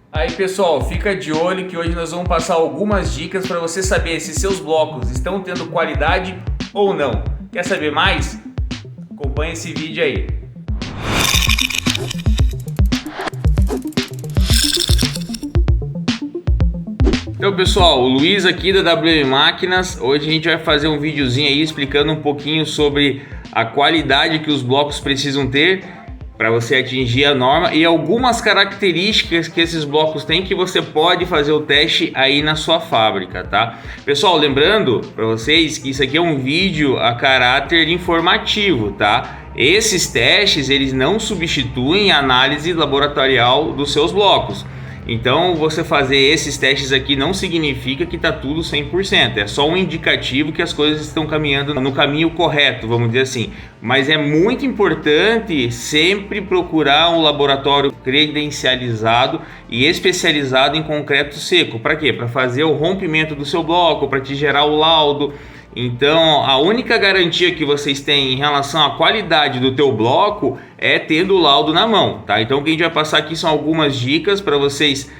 Aí pessoal, fica de olho que hoje nós vamos passar algumas dicas para você saber se seus blocos estão tendo qualidade ou não. Quer saber mais? Acompanhe esse vídeo aí. Então pessoal, o Luiz aqui da WM Máquinas. Hoje a gente vai fazer um videozinho aí explicando um pouquinho sobre a qualidade que os blocos precisam ter para você atingir a norma e algumas características que esses blocos têm que você pode fazer o teste aí na sua fábrica, tá? Pessoal, lembrando para vocês que isso aqui é um vídeo a caráter informativo, tá? Esses testes, eles não substituem a análise laboratorial dos seus blocos. Então, você fazer esses testes aqui não significa que está tudo 100%. É só um indicativo que as coisas estão caminhando no caminho correto, vamos dizer assim. Mas é muito importante sempre procurar um laboratório credencializado e especializado em concreto seco. Para quê? Para fazer o rompimento do seu bloco, para te gerar o laudo. Então, a única garantia que vocês têm em relação à qualidade do teu bloco é tendo o laudo na mão, tá? Então, o que a gente vai passar aqui são algumas dicas para vocês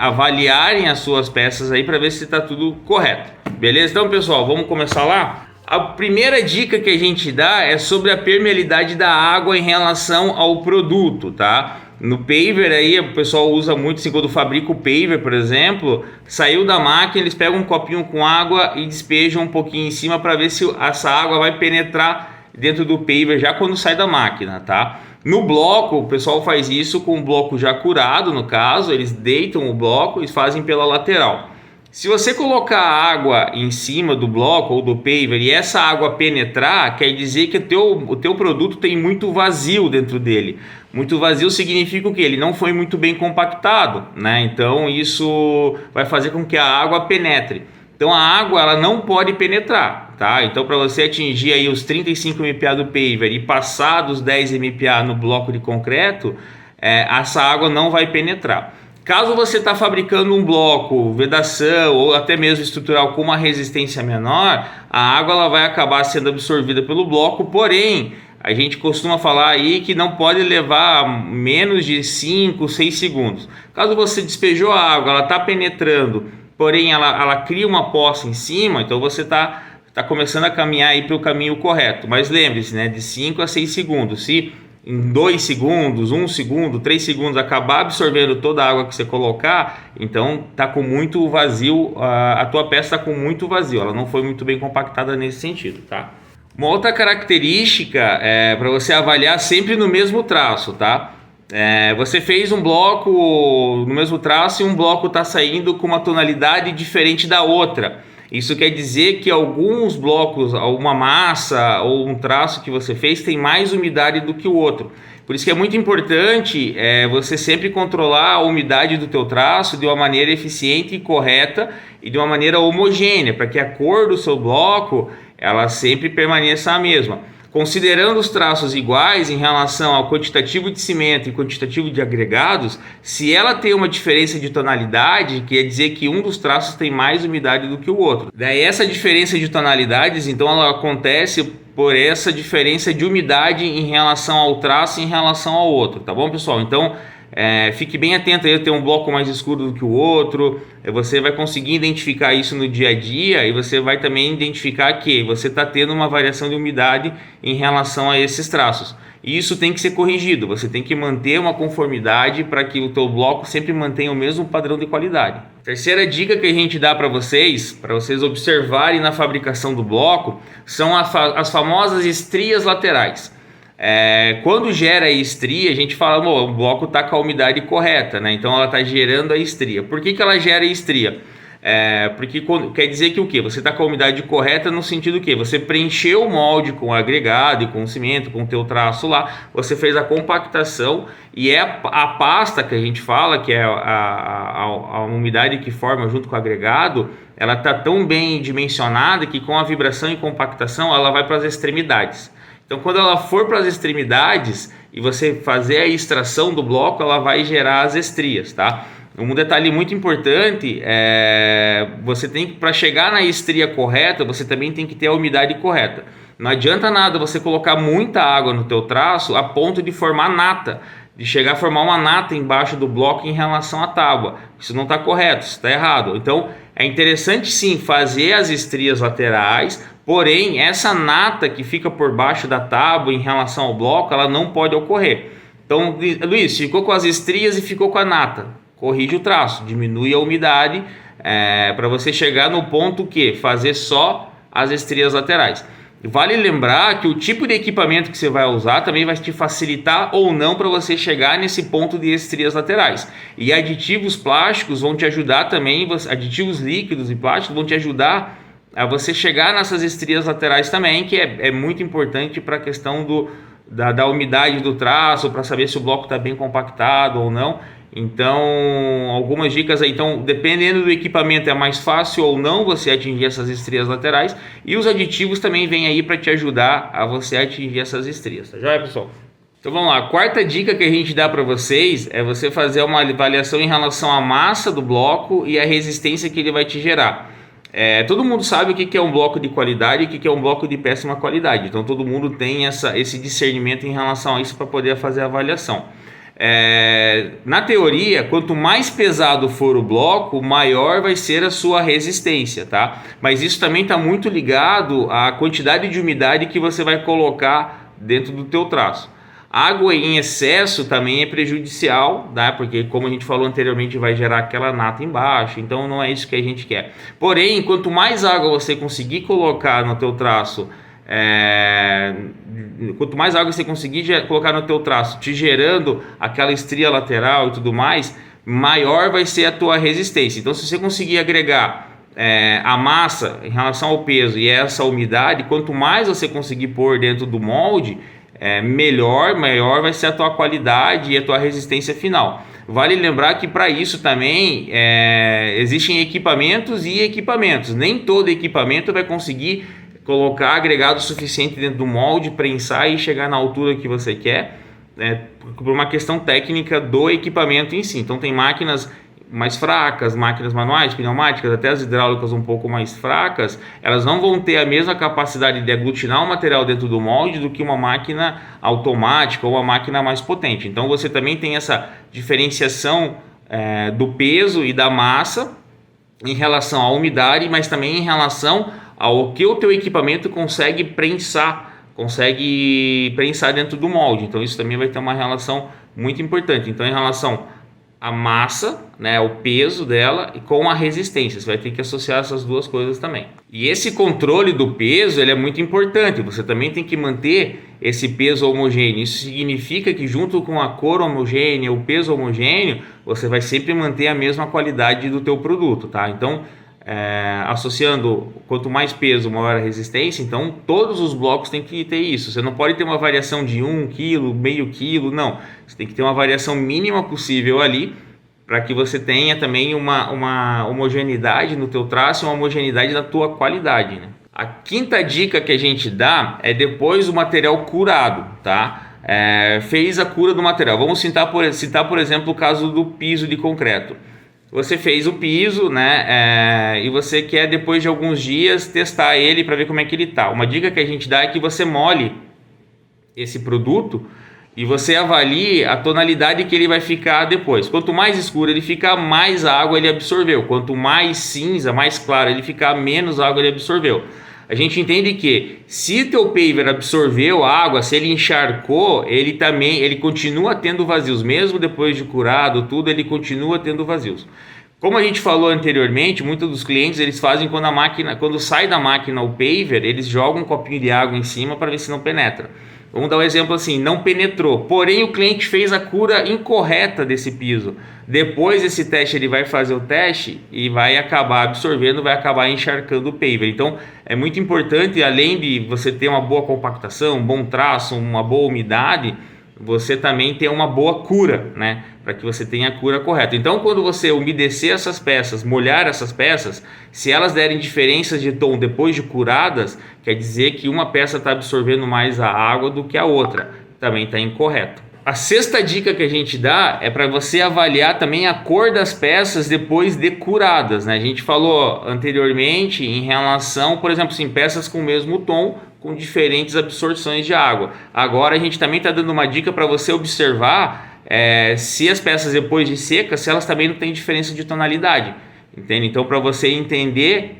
avaliarem as suas peças aí para ver se está tudo correto, beleza? Então, pessoal, vamos começar lá? A primeira dica que a gente dá é sobre a permeabilidade da água em relação ao produto, tá? No paver aí, o pessoal usa muito assim, quando fabrica o paver, por exemplo, saiu da máquina, eles pegam um copinho com água e despejam um pouquinho em cima para ver se essa água vai penetrar dentro do paver já quando sai da máquina, tá? No bloco, o pessoal faz isso com o bloco já curado, no caso, eles deitam o bloco e fazem pela lateral. Se você colocar água em cima do bloco ou do paver e essa água penetrar, quer dizer que o teu produto tem muito vazio dentro dele. Muito vazio significa o que? Ele não foi muito bem compactado, né? Então isso vai fazer com que a água penetre. Então a água ela não pode penetrar, tá? Então para você atingir aí os 35 MPa do paver e passar dos 10 MPa no bloco de concreto, essa água não vai penetrar. Caso você está fabricando um bloco, vedação ou até mesmo estrutural com uma resistência menor, a água ela vai acabar sendo absorvida pelo bloco, porém, a gente costuma falar aí que não pode levar menos de 5, 6 segundos. Caso você despejou a água, ela está penetrando, porém ela cria uma poça em cima, então você está começando a caminhar aí para o caminho correto. Mas lembre-se, né, de 5 a 6 segundos. Se em 2 segundos, 1 segundo, 3 segundos acabar absorvendo toda a água que você colocar, então tá com muito vazio, a tua peça está com muito vazio, ela não foi muito bem compactada nesse sentido, tá? Uma outra característica é para você avaliar sempre no mesmo traço, tá? Você fez um bloco no mesmo traço e um bloco está saindo com uma tonalidade diferente da outra. Isso quer dizer que alguns blocos, uma massa ou um traço que você fez tem mais umidade do que o outro. Por isso que é muito importante você sempre controlar a umidade do teu traço de uma maneira eficiente e correta e de uma maneira homogênea, para que a cor do seu bloco ela sempre permaneça a mesma. Considerando os traços iguais em relação ao quantitativo de cimento e quantitativo de agregados, se ela tem uma diferença de tonalidade, quer dizer que um dos traços tem mais umidade do que o outro. Daí essa diferença de tonalidades, então ela acontece por essa diferença de umidade em relação ao traço e em relação ao outro, tá bom, pessoal? Então, fique bem atento aí, ter um bloco mais escuro do que o outro, você vai conseguir identificar isso no dia a dia e você vai também identificar que você está tendo uma variação de umidade em relação a esses traços. E isso tem que ser corrigido, você tem que manter uma conformidade para que o teu bloco sempre mantenha o mesmo padrão de qualidade. Terceira dica que a gente dá para vocês observarem na fabricação do bloco, são as famosas estrias laterais. Quando gera a estria, a gente fala, o bloco está com a umidade correta, né? Então ela está gerando a estria. Por que ela gera a estria? Porque quer dizer que o quê? Você está com a umidade correta no sentido que você preencheu o molde com o agregado e com o cimento, com o teu traço lá, você fez a compactação e a pasta que a gente fala, que é a umidade que forma junto com o agregado, ela está tão bem dimensionada que com a vibração e compactação ela vai para as extremidades. Então, quando ela for para as extremidades e você fazer a extração do bloco, ela vai gerar as estrias, tá? Um detalhe muito importante você tem que, para chegar na estria correta, você também tem que ter a umidade correta. Não adianta nada você colocar muita água no teu traço a ponto de formar nata. de chegar a formar uma nata embaixo do bloco em relação à tábua. Isso não está correto, isso está errado. Então é interessante sim fazer as estrias laterais, porém essa nata que fica por baixo da tábua em relação ao bloco, ela não pode ocorrer. Então, Luiz, ficou com as estrias e ficou com a nata, corrige o traço, diminui a umidade para você chegar no ponto que fazer só as estrias laterais. Vale lembrar que o tipo de equipamento que você vai usar também vai te facilitar ou não para você chegar nesse ponto de estrias laterais. E aditivos plásticos vão te ajudar também, aditivos líquidos e plásticos vão te ajudar a você chegar nessas estrias laterais também, que é muito importante para a questão da umidade do traço, para saber se o bloco está bem compactado ou não. Então, algumas dicas aí. Então, dependendo do equipamento, é mais fácil ou não você atingir essas estrias laterais. E os aditivos também vêm aí para te ajudar a você atingir essas estrias. Tá joia, pessoal? Então, vamos lá. A quarta dica que a gente dá para vocês é você fazer uma avaliação em relação à massa do bloco e a resistência que ele vai te gerar. Todo mundo sabe o que é um bloco de qualidade e o que é um bloco de péssima qualidade. Então, todo mundo tem esse discernimento em relação a isso para poder fazer a avaliação. Na teoria, quanto mais pesado for o bloco, maior vai ser a sua resistência, tá? Mas isso também está muito ligado à quantidade de umidade que você vai colocar dentro do teu traço. Água em excesso também é prejudicial, tá? Porque, como a gente falou anteriormente, vai gerar aquela nata embaixo, então não é isso que a gente quer. Porém, quanto mais água você conseguir colocar no teu traço, quanto mais água você conseguir colocar no teu traço, te gerando aquela estria lateral e tudo mais, maior vai ser a tua resistência. Então, se você conseguir agregar a massa em relação ao peso e essa umidade, quanto mais você conseguir pôr dentro do molde, maior vai ser a tua qualidade e a tua resistência final. Vale lembrar que para isso também existem equipamentos e equipamentos. Nem todo equipamento vai conseguir colocar agregado suficiente dentro do molde, prensar e chegar na altura que você quer, por uma questão técnica do equipamento em si. Então tem máquinas mais fracas, máquinas manuais, pneumáticas, até as hidráulicas um pouco mais fracas, elas não vão ter a mesma capacidade de aglutinar o material dentro do molde do que uma máquina automática ou uma máquina mais potente. Então você também tem essa diferenciação do peso e da massa em relação à umidade, mas também em relação ao que o teu equipamento consegue prensar dentro do molde. Então isso também vai ter uma relação muito importante. Então, em relação à massa, né, o peso dela e com a resistência, você vai ter que associar essas duas coisas também. E esse controle do peso, ele é muito importante. Você também tem que manter esse peso homogêneo. Isso significa que junto com a cor homogênea, o peso homogêneo, você vai sempre manter a mesma qualidade do teu produto, tá? Então, associando quanto mais peso, maior a resistência. Então todos os blocos têm que ter isso. Você não pode ter uma variação de 1 kg, meio quilo, não. Você tem que ter uma variação mínima possível ali, para que você tenha também uma homogeneidade no teu traço e uma homogeneidade na tua qualidade, né? A quinta dica que a gente dá é depois do material curado, tá? Fez a cura do material. Vamos citar por exemplo o caso do piso de concreto. Você fez o piso, né? E você quer depois de alguns dias testar ele para ver como é que ele tá. Uma dica que a gente dá é que você molhe esse produto e você avalie a tonalidade que ele vai ficar depois. Quanto mais escuro ele ficar, mais água ele absorveu. Quanto mais cinza, mais claro ele ficar, menos água ele absorveu. A gente entende que se teu paver absorveu água, se ele encharcou, ele continua tendo vazios, mesmo depois de curado tudo, ele continua tendo vazios. Como a gente falou anteriormente, muitos dos clientes eles fazem quando sai da máquina o paver, eles jogam um copinho de água em cima para ver se não penetra. Vamos dar um exemplo assim, não penetrou, porém o cliente fez a cura incorreta desse piso. Depois desse teste ele vai fazer o teste e vai acabar absorvendo, vai acabar encharcando o paver. Então é muito importante, além de você ter uma boa compactação, um bom traço, uma boa umidade, você também ter uma boa cura, né? Para que você tenha a cura correta. Então quando você umedecer essas peças, molhar essas peças, se elas derem diferenças de tom depois de curadas, quer dizer que uma peça está absorvendo mais a água do que a outra, também está incorreto. A sexta dica que a gente dá é para você avaliar também a cor das peças depois de curadas, né? A gente falou anteriormente em relação, por exemplo, assim, peças com o mesmo tom, com diferentes absorções de água. Agora a gente também está dando uma dica para você observar se as peças depois de secas, se elas também não têm diferença de tonalidade. Entende? Então, para você entender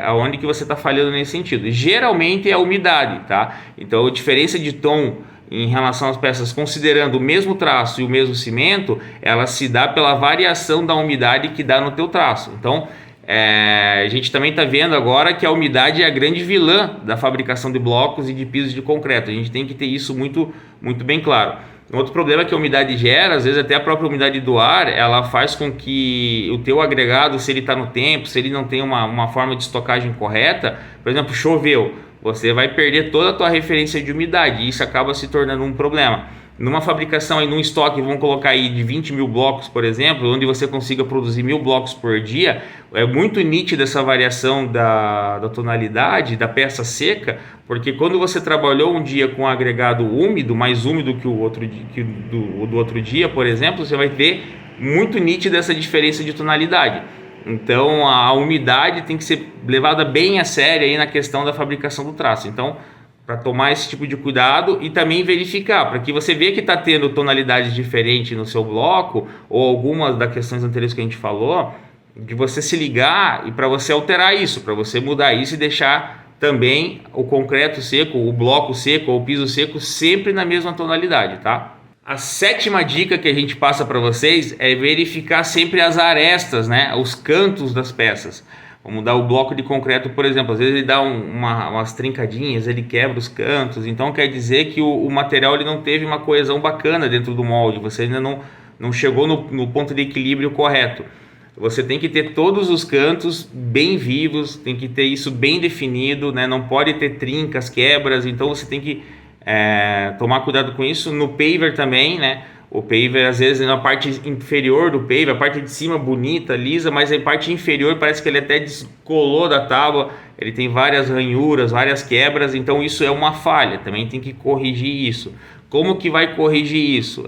aonde que você está falhando nesse sentido. Geralmente é a umidade, tá? Então, a diferença de tom em relação às peças, considerando o mesmo traço e o mesmo cimento, ela se dá pela variação da umidade que dá no teu traço. Então, a gente também está vendo agora que a umidade é a grande vilã da fabricação de blocos e de pisos de concreto. A gente tem que ter isso muito, muito bem claro. Outro problema que a umidade gera, às vezes até a própria umidade do ar, ela faz com que o teu agregado, se ele está no tempo, se ele não tem uma forma de estocagem correta, por exemplo, choveu, você vai perder toda a tua referência de umidade e isso acaba se tornando um problema. Numa fabricação, num estoque, vamos colocar aí de 20 mil blocos, por exemplo, onde você consiga produzir 1000 blocos por dia, é muito nítida essa variação da tonalidade da peça seca, porque quando você trabalhou um dia com um agregado úmido, mais úmido que o outro do outro dia, por exemplo, você vai ter muito nítida essa diferença de tonalidade. Então a umidade tem que ser levada bem a sério aí na questão da fabricação do traço. Então, para tomar esse tipo de cuidado e também verificar, para que você vê que está tendo tonalidades diferentes no seu bloco, ou algumas das questões anteriores que a gente falou, de você se ligar e para você alterar isso, para você mudar isso e deixar também o concreto seco, o bloco seco ou o piso seco sempre na mesma tonalidade, tá? A 7ª dica que a gente passa para vocês é verificar sempre as arestas, né? Os cantos das peças. Vamos dar o bloco de concreto, por exemplo, às vezes ele dá umas trincadinhas, ele quebra os cantos, então quer dizer que o material ele não teve uma coesão bacana dentro do molde, você ainda não chegou no ponto de equilíbrio correto. Você tem que ter todos os cantos bem vivos, tem que ter isso bem definido, né? Não pode ter trincas, quebras, então você tem que tomar cuidado com isso. No paver também, né? O paver, às vezes, na parte inferior do paver, a parte de cima bonita, lisa, mas a parte inferior parece que ele até descolou da tábua, ele tem várias ranhuras, várias quebras, então isso é uma falha, também tem que corrigir isso. Como que vai corrigir isso?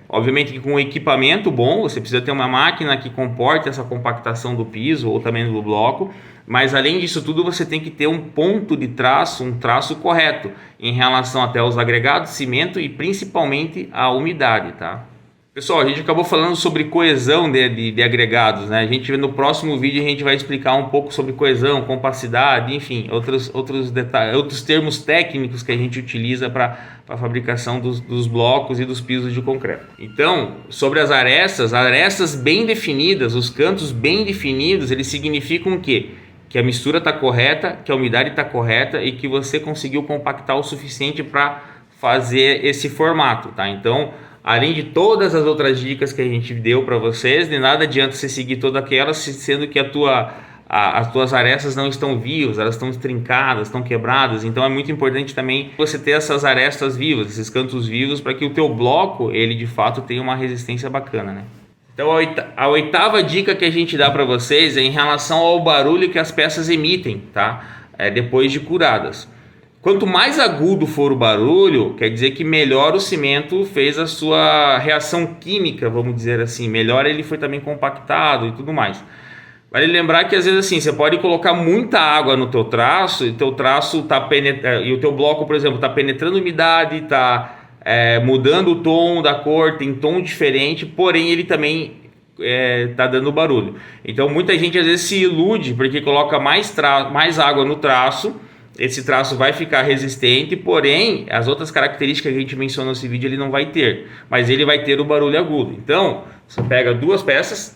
Obviamente que com um equipamento bom, você precisa ter uma máquina que comporte essa compactação do piso ou também do bloco, mas além disso tudo você tem que ter um ponto de traço, um traço correto em relação até aos agregados, cimento e principalmente a umidade, tá? Pessoal, a gente acabou falando sobre coesão de agregados, né? A gente no próximo vídeo a gente vai explicar um pouco sobre coesão, compacidade, enfim, outros detalhes, outros termos técnicos que a gente utiliza para a fabricação dos blocos e dos pisos de concreto. Então, sobre as arestas bem definidas, os cantos bem definidos, eles significam o quê? Que a mistura está correta, que a umidade está correta e que você conseguiu compactar o suficiente para fazer esse formato, tá? Então, além de todas as outras dicas que a gente deu para vocês, de nada adianta você seguir todas aquelas, sendo que as tuas arestas não estão vivas, elas estão trincadas, estão quebradas. Então é muito importante também você ter essas arestas vivas, esses cantos vivos, para que o teu bloco, ele de fato tenha uma resistência bacana, né? Então a 8ª dica que a gente dá para vocês é em relação ao barulho que as peças emitem, tá? Depois de curadas. Quanto mais agudo for o barulho, quer dizer que melhor o cimento fez a sua reação química, vamos dizer assim, melhor ele foi também compactado e tudo mais. Vale lembrar que às vezes assim, você pode colocar muita água no teu traço e teu traço e o teu bloco, por exemplo, está penetrando umidade, está mudando o tom da cor, tem tom diferente, porém ele também está dando barulho. Então muita gente às vezes se ilude porque coloca mais água no traço. Esse traço vai ficar resistente, porém as outras características que a gente mencionou nesse vídeo ele não vai ter, mas ele vai ter o barulho agudo. Então você pega 2 peças,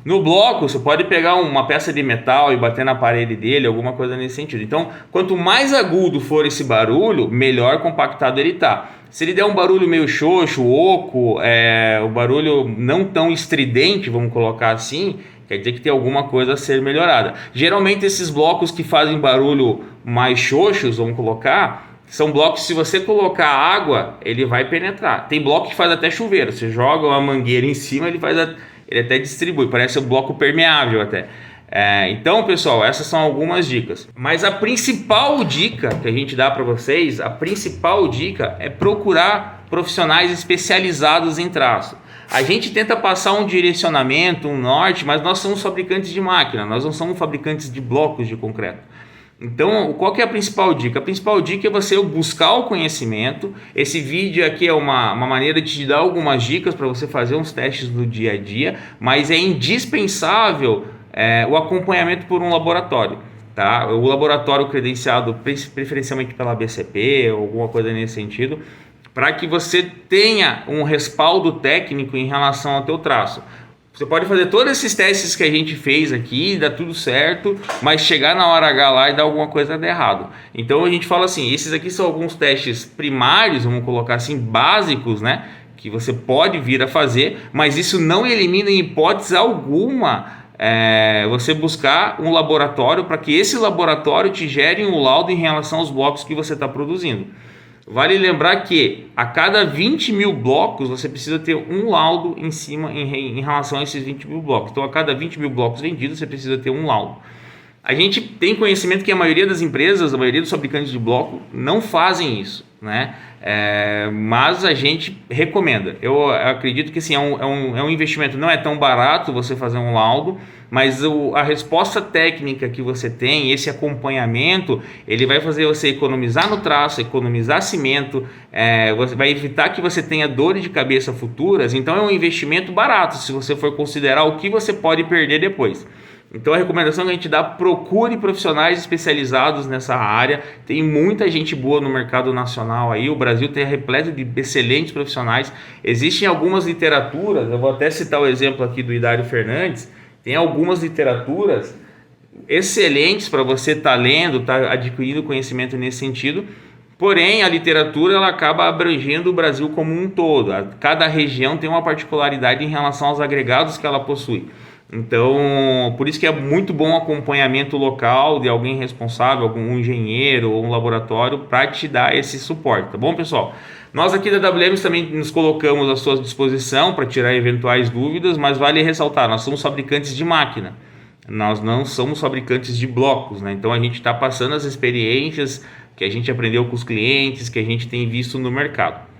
no bloco você pode pegar uma peça de metal e bater na parede dele, alguma coisa nesse sentido. Então quanto mais agudo for esse barulho, melhor compactado ele está. Se ele der um barulho meio xoxo, oco, o barulho não tão estridente, vamos colocar assim, quer dizer que tem alguma coisa a ser melhorada. Geralmente esses blocos que fazem barulho mais xoxos, vamos colocar, são blocos que se você colocar água, ele vai penetrar. Tem bloco que faz até chuveiro, você joga uma mangueira em cima, ele até distribui, parece um bloco permeável até. Então pessoal, essas são algumas dicas. Mas a principal dica que a gente dá para vocês, a principal dica é procurar profissionais especializados em traço. A gente tenta passar um direcionamento, um norte, mas nós somos fabricantes de máquina, nós não somos fabricantes de blocos de concreto. Então, qual que é a principal dica? A principal dica é você buscar o conhecimento. Esse vídeo aqui é uma maneira de te dar algumas dicas para você fazer uns testes do dia a dia, mas é indispensável o acompanhamento por um laboratório. Tá? O laboratório credenciado preferencialmente pela BCP ou alguma coisa nesse sentido, para que você tenha um respaldo técnico em relação ao teu traço. Você pode fazer todos esses testes que a gente fez aqui, dá tudo certo, mas chegar na hora H lá e dar alguma coisa de errado. Então a gente fala assim, esses aqui são alguns testes primários, vamos colocar assim, básicos, né? Que você pode vir a fazer, mas isso não elimina em hipótese alguma você buscar um laboratório para que esse laboratório te gere um laudo em relação aos blocos que você está produzindo. Vale lembrar que a cada 20 mil blocos você precisa ter um laudo em cima em relação a esses 20 mil blocos. Então a cada 20 mil blocos vendidos você precisa ter um laudo. A gente tem conhecimento que a maioria das empresas, a maioria dos fabricantes de bloco não fazem isso, né? Mas a gente recomenda. Eu acredito que assim, é um investimento, não é tão barato você fazer um laudo, mas a resposta técnica que você tem, esse acompanhamento, ele vai fazer você economizar no traço, economizar cimento, você vai evitar que você tenha dores de cabeça futuras. Então é um investimento barato se você for considerar o que você pode perder depois. Então a recomendação que a gente dá, procure profissionais especializados nessa área. Tem muita gente boa no mercado nacional aí, o Brasil tem repleto de excelentes profissionais. Existem algumas literaturas, eu vou até citar o exemplo aqui do Hidário Fernandes, tem algumas literaturas excelentes para você estar lendo, estar adquirindo conhecimento nesse sentido. Porém, a literatura ela acaba abrangendo o Brasil como um todo. Cada região tem uma particularidade em relação aos agregados que ela possui. Então, por isso que é muito bom o acompanhamento local de alguém responsável, algum engenheiro ou um laboratório para te dar esse suporte, tá bom, pessoal? Nós aqui da WM também nos colocamos à sua disposição para tirar eventuais dúvidas, mas vale ressaltar, nós somos fabricantes de máquina, nós não somos fabricantes de blocos, né? Então a gente está passando as experiências que a gente aprendeu com os clientes, que a gente tem visto no mercado.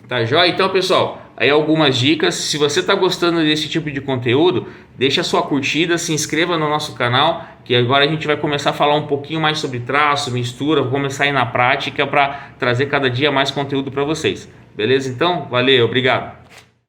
Tá joia? Então, pessoal, aí algumas dicas. Se você está gostando desse tipo de conteúdo, deixa a sua curtida, se inscreva no nosso canal, que agora a gente vai começar a falar um pouquinho mais sobre traço, mistura, vou começar a ir na prática para trazer cada dia mais conteúdo para vocês. Beleza? Então, valeu, obrigado.